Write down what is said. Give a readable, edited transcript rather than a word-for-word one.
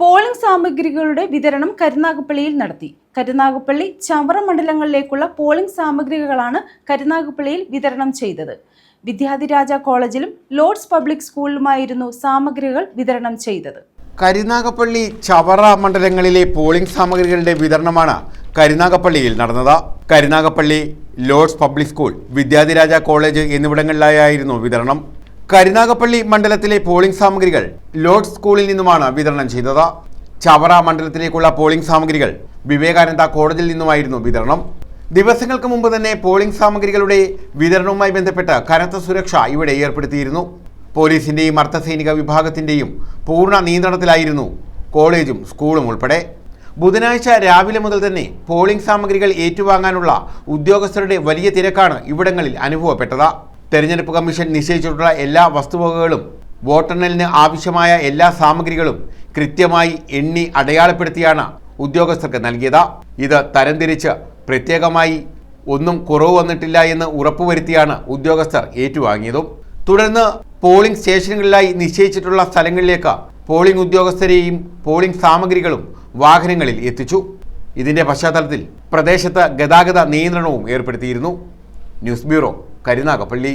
Polling സാമഗ്രികളുടെ വിതരണം കരുനാഗപ്പള്ളിയിൽ നടത്തി. കരുനാഗപ്പള്ളി, ചവറ മണ്ഡലങ്ങളിലേക്കുള്ള പോളിംഗ് സാമഗ്രികളാണ് കരുനാഗപ്പള്ളിയിൽ വിതരണം ചെയ്തത്. വിദ്യാധിരാജ കോളേജിലും ലോർഡ്സ് പബ്ലിക് സ്കൂളിലുമായിരുന്നു സാമഗ്രികൾ വിതരണം ചെയ്തത്. കരുനാഗപ്പള്ളി, ചവറ മണ്ഡലങ്ങളിലെ പോളിംഗ് സാമഗ്രികളുടെ വിതരണമാണ് കരുനാഗപ്പള്ളിയിൽ നടന്നത്. Karunagappally, Lourdes public school, Vidyadhiraja college എന്നിവിടങ്ങളിലായിരുന്നു വിതരണം. കരുനാഗപ്പള്ളി മണ്ഡലത്തിലെ പോളിംഗ് സാമഗ്രികൾ ലോർഡ്സ് സ്കൂളിൽ നിന്നുമാണ് വിതരണം ചെയ്തത്. ചവറ മണ്ഡലത്തിലേക്കുള്ള പോളിംഗ് സാമഗ്രികൾ വിവേകാനന്ദ കോളേജിൽ നിന്നുമായിരുന്നു വിതരണം. ദിവസങ്ങൾക്ക് മുമ്പ് തന്നെ പോളിംഗ് സാമഗ്രികളുടെ വിതരണവുമായി ബന്ധപ്പെട്ട് കനത്ത സുരക്ഷ ഇവിടെ ഏർപ്പെടുത്തിയിരുന്നു. പോലീസിന്റെയും അർദ്ധസൈനിക വിഭാഗത്തിന്റെയും പൂർണ്ണ നിയന്ത്രണത്തിലായിരുന്നു കോളേജും സ്കൂളും ഉൾപ്പെടെ. ബുധനാഴ്ച രാവിലെ മുതൽ തന്നെ പോളിംഗ് സാമഗ്രികൾ ഏറ്റുവാങ്ങാനുള്ള ഉദ്യോഗസ്ഥരുടെ വലിയ തിരക്കാണ് ഇവിടങ്ങളിൽ അനുഭവപ്പെട്ടത്. തെരഞ്ഞെടുപ്പ് കമ്മീഷൻ നിശ്ചയിച്ചിട്ടുള്ള എല്ലാ വസ്തുവകകളും വോട്ടെണ്ണലിന് ആവശ്യമായ എല്ലാ സാമഗ്രികളും കൃത്യമായി എണ്ണി അടയാളപ്പെടുത്തിയാണ് ഉദ്യോഗസ്ഥർക്ക് നൽകിയത്. ഇത് തരംതിരിച്ച് പ്രത്യേകമായി ഒന്നും കുറവ് വന്നിട്ടില്ല എന്ന് ഉറപ്പുവരുത്തിയാണ് ഉദ്യോഗസ്ഥർ ഏറ്റുവാങ്ങിയതും. തുടർന്ന് പോളിംഗ് സ്റ്റേഷനുകളിലായി നിശ്ചയിച്ചിട്ടുള്ള സ്ഥലങ്ങളിലേക്ക് പോളിംഗ് ഉദ്യോഗസ്ഥരെയും പോളിംഗ് സാമഗ്രികളും വാഹനങ്ങളിൽ എത്തിച്ചു. ഇതിന്റെ പശ്ചാത്തലത്തിൽ പ്രദേശത്ത് ഗതാഗത നിയന്ത്രണവും ഏർപ്പെടുത്തിയിരുന്നു. News bureau, Karunagappally.